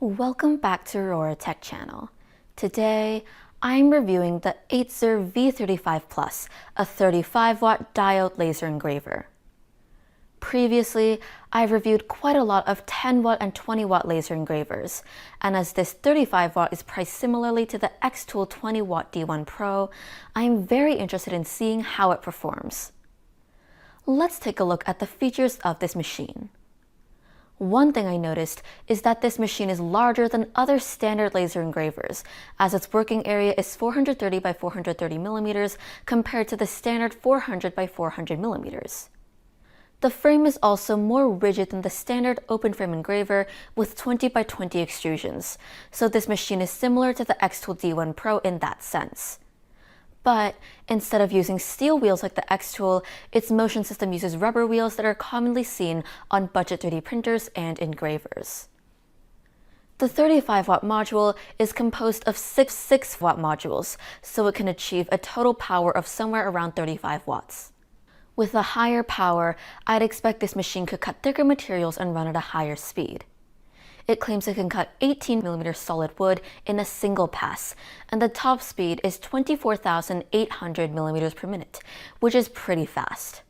Welcome back to Aurora Tech Channel. Today, I'm reviewing the Atezr V35 Plus, a 35-watt diode laser engraver. Previously, I've reviewed quite a lot of 10-watt and 20-watt laser engravers, and as this 35-watt is priced similarly to the Xtool 20-watt D1 Pro, I am very interested in seeing how it performs. Let's take a look at the features of this machine. One thing I noticed is that this machine is larger than other standard laser engravers, as its working area is 430 by 430 millimeters compared to the standard 400 by 400 millimeters. The frame is also more rigid than the standard open frame engraver with 20 by 20 extrusions, so this machine is similar to the Xtool D1 Pro in that sense. But instead of using steel wheels like the Xtool, its motion system uses rubber wheels that are commonly seen on budget 3D printers and engravers. The 35-watt module is composed of six 6-watt modules, so it can achieve a total power of somewhere around 35 watts. With a higher power, I'd expect this machine could cut thicker materials and run at a higher speed. It claims it can cut 18mm solid wood in a single pass, and the top speed is 24,800 millimeters per minute, which is pretty fast.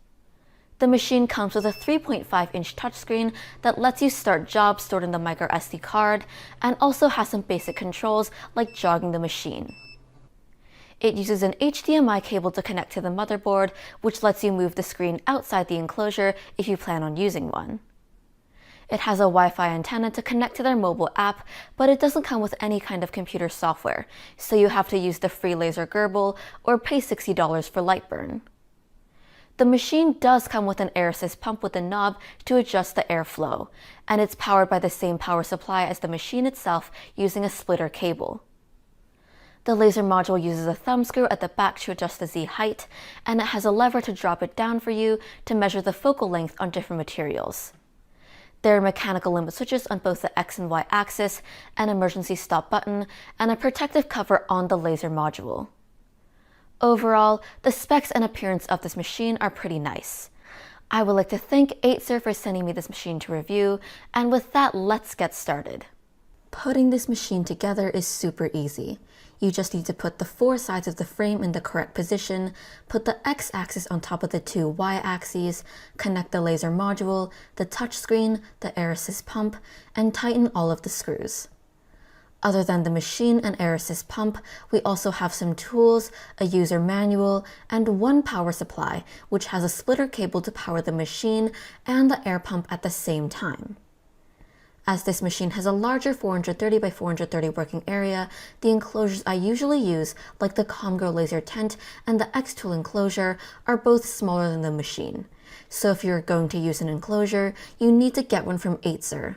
The machine comes with a 3.5-inch touchscreen that lets you start jobs stored in the microSD card, and also has some basic controls like jogging the machine. It uses an HDMI cable to connect to the motherboard, which lets you move the screen outside the enclosure if you plan on using one. It has a Wi-Fi antenna to connect to their mobile app, but it doesn't come with any kind of computer software, so you have to use the free laser Gerbil or pay $60 for Lightburn. The machine does come with an air assist pump with a knob to adjust the airflow, and it's powered by the same power supply as the machine itself using a splitter cable. The laser module uses a thumb screw at the back to adjust the Z height, and it has a lever to drop it down for you to measure the focal length on different materials. There are mechanical limit switches on both the X and Y axis, an emergency stop button, and a protective cover on the laser module. Overall, the specs and appearance of this machine are pretty nice. I would like to thank Atezr for sending me this machine to review, and with that, let's get started. Putting this machine together is super easy. You just need to put the 4 sides of the frame in the correct position, put the X-axis on top of the 2 Y-axes, connect the laser module, the touchscreen, the air assist pump, and tighten all of the screws. Other than the machine and air assist pump, we also have some tools, a user manual, and one power supply, which has a splitter cable to power the machine and the air pump at the same time. As this machine has a larger 430 by 430 working area, the enclosures I usually use, like the Comgo laser tent and the Xtool enclosure, are both smaller than the machine. So if you're going to use an enclosure, you need to get one from Atezr.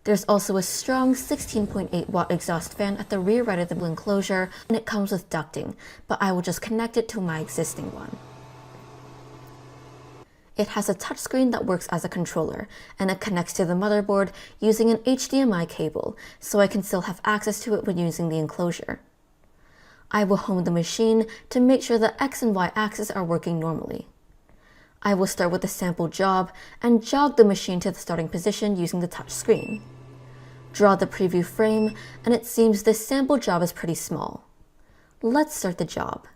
There's also a strong 16.8 watt exhaust fan at the rear right of the enclosure, and it comes with ducting, but I will just connect it to my existing one. It has a touchscreen that works as a controller, and it connects to the motherboard using an HDMI cable, so I can still have access to it when using the enclosure. I will home the machine to make sure the X and Y axis are working normally. I will start with a sample job and jog the machine to the starting position using the touchscreen. Draw the preview frame, and it seems this sample job is pretty small. Let's start the job.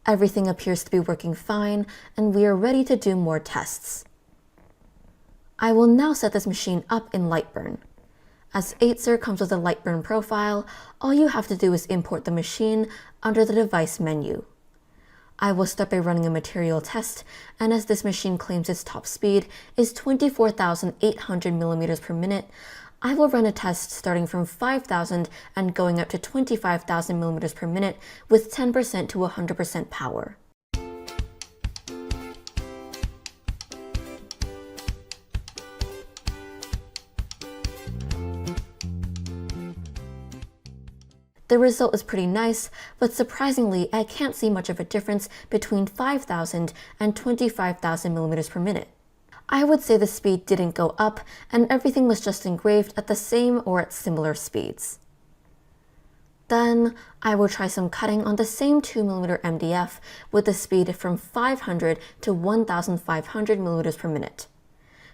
Everything appears to be working fine, and we are ready to do more tests. I will now set this machine up in Lightburn. As Atezr comes with a Lightburn profile, all you have to do is import the machine under the device menu. I will start by running a material test, and as this machine claims its top speed is 24,800 millimeters per minute, I will run a test starting from 5,000 and going up to 25,000 millimeters per minute with 10% to 100% power. The result is pretty nice, but surprisingly, I can't see much of a difference between 5,000 and 25,000 millimeters per minute. I would say the speed didn't go up, and everything was just engraved at the same or at similar speeds. Then I will try some cutting on the same 2mm MDF with a speed from 500 to 1500 mm per minute.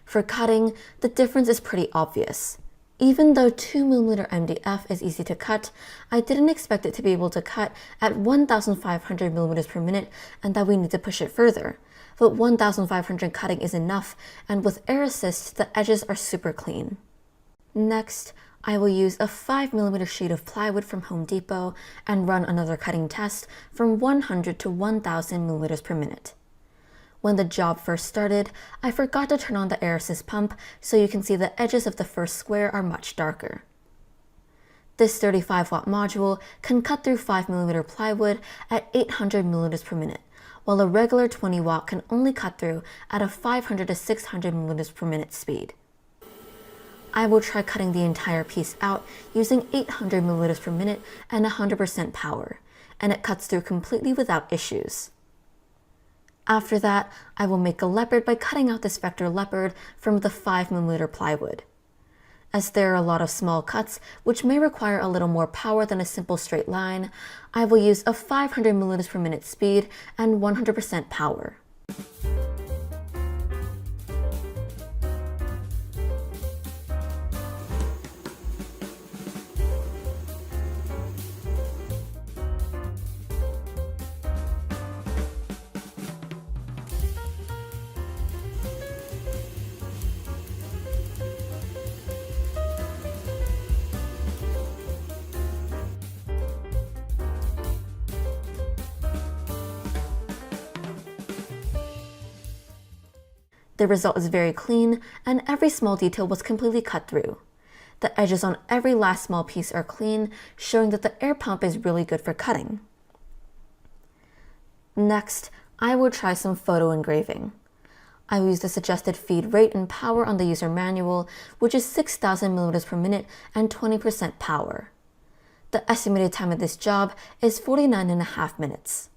For cutting, the difference is pretty obvious. Even though 2mm MDF is easy to cut, I didn't expect it to be able to cut at 1500 mm per minute and that we need to push it further. But 1500 cutting is enough, and with air assist, the edges are super clean. Next, I will use a 5mm sheet of plywood from Home Depot and run another cutting test from 100 to 1000 mm per minute. When the job first started, I forgot to turn on the air assist pump, so you can see the edges of the first square are much darker. This 35-watt module can cut through 5mm plywood at 800 mm per minute, while a regular 20-watt can only cut through at a 500 to 600 mm per minute speed. I will try cutting the entire piece out using 800 mm per minute and 100% power, and it cuts through completely without issues. After that, I will make a leopard by cutting out this vector leopard from the 5mm plywood. As there are a lot of small cuts, which may require a little more power than a simple straight line, I will use a 500 mm per minute speed and 100% power. The result is very clean, and every small detail was completely cut through. The edges on every last small piece are clean, showing that the air pump is really good for cutting. Next, I will try some photo engraving. I will use the suggested feed rate and power on the user manual, which is 6000 mm per minute and 20% power. The estimated time of this job is 49.5 minutes.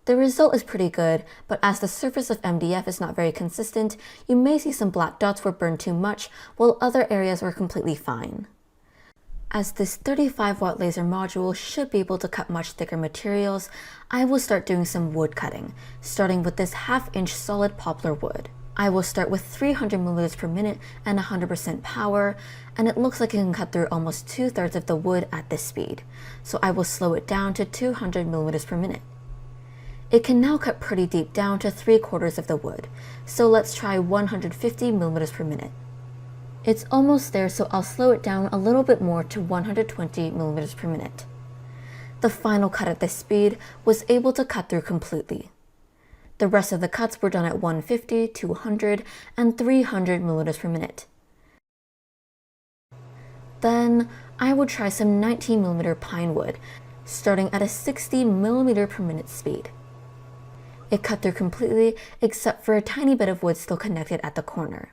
The result is pretty good, but as the surface of MDF is not very consistent, you may see some black dots were burned too much, while other areas were completely fine. As this 35-watt laser module should be able to cut much thicker materials, I will start doing some wood cutting, starting with this 1/2-inch solid poplar wood. I will start with 300 mm per minute and 100% power, and it looks like it can cut through almost 2/3 of the wood at this speed, so I will slow it down to 200 mm per minute. It can now cut pretty deep down to 3/4 of the wood, so let's try 150 mm per minute. It's almost there, so I'll slow it down a little bit more to 120 mm per minute. The final cut at this speed was able to cut through completely. The rest of the cuts were done at 150, 200, and 300 mm per minute. Then I would try some 19 mm pine wood, starting at a 60 mm per minute speed. It cut through completely except for a tiny bit of wood still connected at the corner.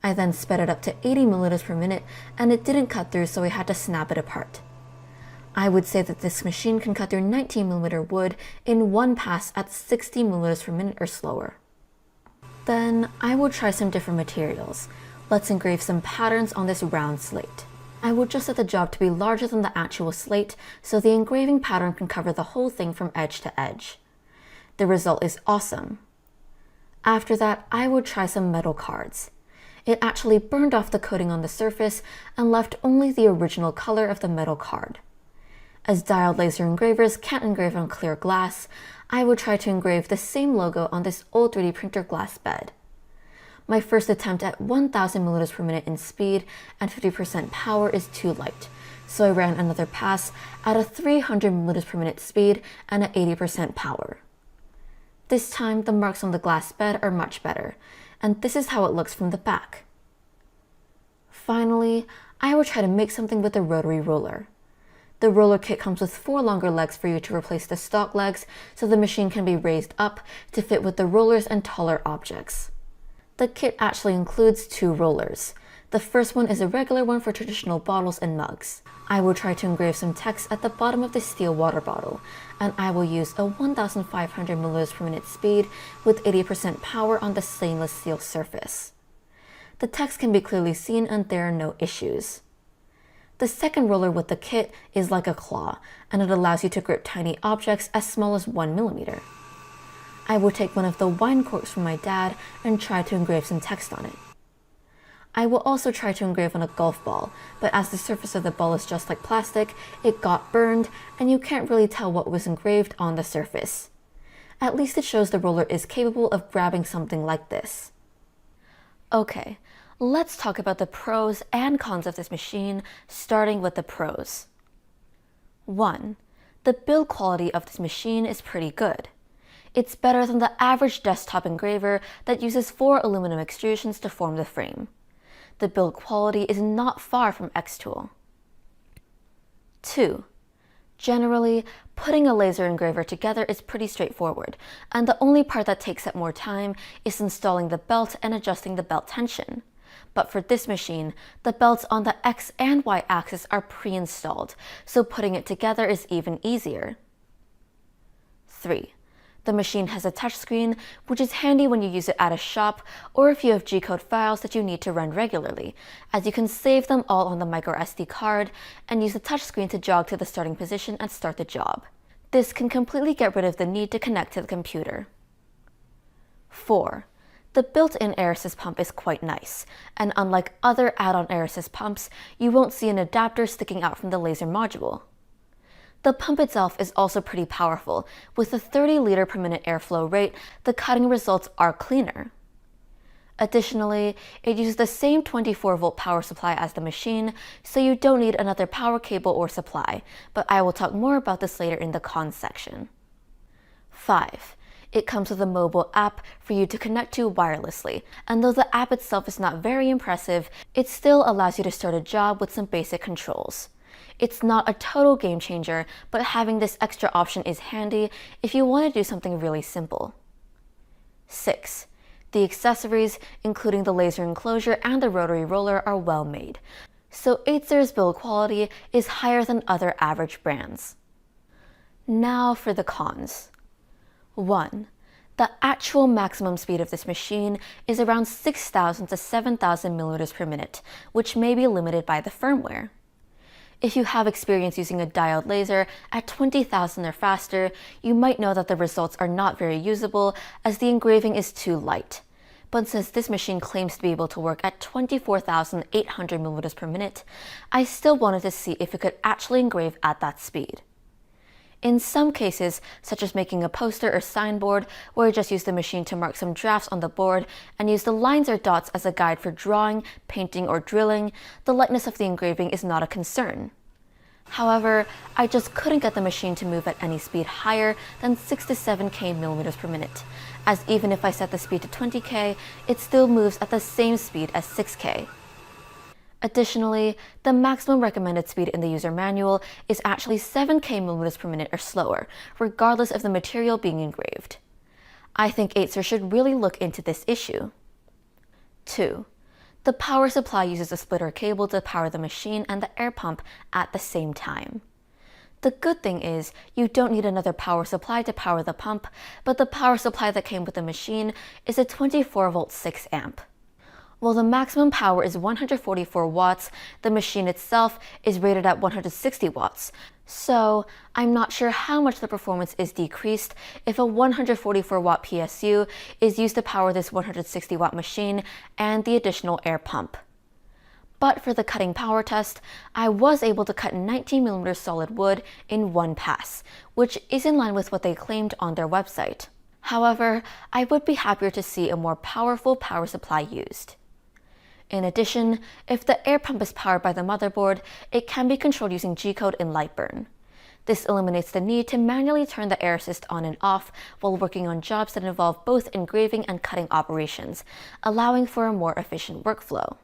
I then sped it up to 80 mm per minute, and it didn't cut through, so we had to snap it apart. I would say that this machine can cut through 19 mm wood in one pass at 60 mm per minute or slower. Then I will try some different materials. Let's engrave some patterns on this round slate. I will just set the job to be larger than the actual slate, so the engraving pattern can cover the whole thing from edge to edge. The result is awesome. After that, I would try some metal cards. It actually burned off the coating on the surface and left only the original color of the metal card. As diode laser engravers can't engrave on clear glass, I would try to engrave the same logo on this old 3D printer glass bed. My first attempt at 1000 mm per minute in speed and 50% power is too light, so I ran another pass at a 300 mm per minute speed and at 80% power. This time, the marks on the glass bed are much better, and this is how it looks from the back. Finally, I will try to make something with a rotary ruler. The roller kit comes with 4 longer legs for you to replace the stock legs, so the machine can be raised up to fit with the rollers and taller objects. The kit actually includes 2 rollers. The first one is a regular one for traditional bottles and mugs. I will try to engrave some text at the bottom of the steel water bottle, and I will use a 1500 milliliters per minute speed with 80% power on the stainless steel surface. The text can be clearly seen and there are no issues. The second roller with the kit is like a claw, and it allows you to grip tiny objects as small as 1 millimeter. I will take one of the wine corks from my dad and try to engrave some text on it. I will also try to engrave on a golf ball, but as the surface of the ball is just like plastic, it got burned and you can't really tell what was engraved on the surface. At least it shows the roller is capable of grabbing something like this. Okay, let's talk about the pros and cons of this machine, starting with the pros. 1. The build quality of this machine is pretty good. It's better than the average desktop engraver that uses 4 aluminum extrusions to form the frame. The build quality is not far from Xtool. 2. Generally, putting a laser engraver together is pretty straightforward, and the only part that takes up more time is installing the belt and adjusting the belt tension. But for this machine, the belts on the X and Y axis are pre-installed, so putting it together is even easier. 3. The machine has a touchscreen, which is handy when you use it at a shop or if you have G-code files that you need to run regularly, as you can save them all on the microSD card and use the touchscreen to jog to the starting position and start the job. This can completely get rid of the need to connect to the computer. 4. The built-in air assist pump is quite nice, and unlike other add-on air assist pumps, you won't see an adapter sticking out from the laser module. The pump itself is also pretty powerful. With a 30 liter per minute airflow rate, the cutting results are cleaner. Additionally, it uses the same 24-volt power supply as the machine, so you don't need another power cable or supply, but I will talk more about this later in the cons section. 5. It comes with a mobile app for you to connect to wirelessly, and though the app itself is not very impressive, it still allows you to start a job with some basic controls. It's not a total game changer, but having this extra option is handy if you want to do something really simple. 6. The accessories, including the laser enclosure and the rotary roller, are well made, so Atezr's build quality is higher than other average brands. Now for the cons. 1. The actual maximum speed of this machine is around 6,000 to 7,000 milliliters per minute, which may be limited by the firmware. If you have experience using a diode laser at 20,000 or faster, you might know that the results are not very usable as the engraving is too light. But since this machine claims to be able to work at 24,800 milliliters per minute, I still wanted to see if it could actually engrave at that speed. In some cases, such as making a poster or signboard, where I just use the machine to mark some drafts on the board and use the lines or dots as a guide for drawing, painting, or drilling, the lightness of the engraving is not a concern. However, I just couldn't get the machine to move at any speed higher than 6 to 7k millimeters per minute, as even if I set the speed to 20k, it still moves at the same speed as 6k. Additionally, the maximum recommended speed in the user manual is actually 7k millimeters per minute or slower, regardless of the material being engraved. I think Atezr should really look into this issue. 2. The power supply uses a splitter cable to power the machine and the air pump at the same time. The good thing is, you don't need another power supply to power the pump, but the power supply that came with the machine is a 24-volt 6-amp. While the maximum power is 144 watts, the machine itself is rated at 160 watts, so I'm not sure how much the performance is decreased if a 144 watt PSU is used to power this 160 watt machine and the additional air pump. But for the cutting power test, I was able to cut 19mm solid wood in one pass, which is in line with what they claimed on their website. However, I would be happier to see a more powerful power supply used. In addition, if the air pump is powered by the motherboard, it can be controlled using G-code in Lightburn. This eliminates the need to manually turn the air assist on and off while working on jobs that involve both engraving and cutting operations, allowing for a more efficient workflow.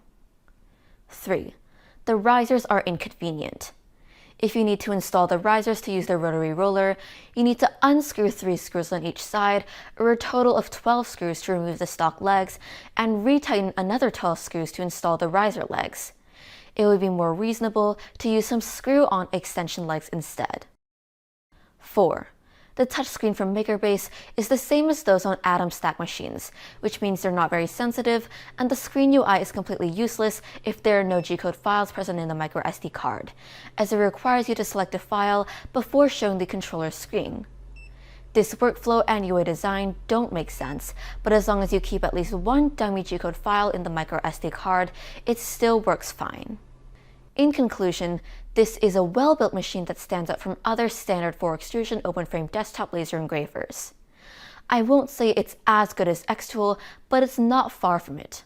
3. The risers are inconvenient. If you need to install the risers to use the rotary roller, you need to unscrew 3 screws on each side, or a total of 12 screws to remove the stock legs, and retighten another 12 screws to install the riser legs. It would be more reasonable to use some screw-on extension legs instead. 4. The touchscreen from MakerBase is the same as those on Atom Stack machines, which means they're not very sensitive, and the screen UI is completely useless if there are no G-code files present in the microSD card, as it requires you to select a file before showing the controller's screen. This workflow and UI design don't make sense, but as long as you keep at least one dummy G-code file in the microSD card, it still works fine. In conclusion, this is a well-built machine that stands out from other standard 4-extrusion open-frame desktop laser engravers. I won't say it's as good as Xtool, but it's not far from it.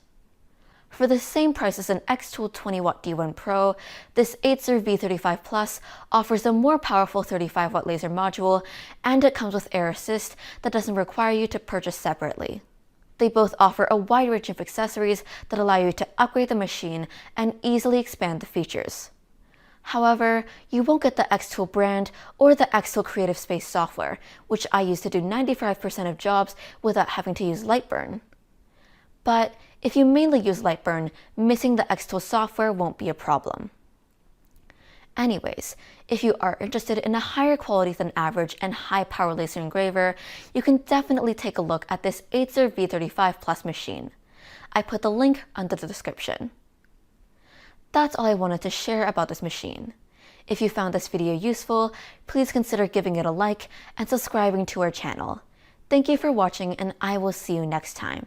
For the same price as an Xtool 20W D1 Pro, this Atezr V35 Plus offers a more powerful 35W laser module, and it comes with Air Assist that doesn't require you to purchase separately. They both offer a wide range of accessories that allow you to upgrade the machine and easily expand the features. However, you won't get the Xtool brand or the Xtool Creative Space software, which I use to do 95% of jobs without having to use Lightburn. But if you mainly use Lightburn, missing the Xtool software won't be a problem. Anyways, if you are interested in a higher quality than average and high power laser engraver, you can definitely take a look at this Atezr V35 Plus machine. I put the link under the description. That's all I wanted to share about this machine. If you found this video useful, please consider giving it a like and subscribing to our channel. Thank you for watching, and I will see you next time.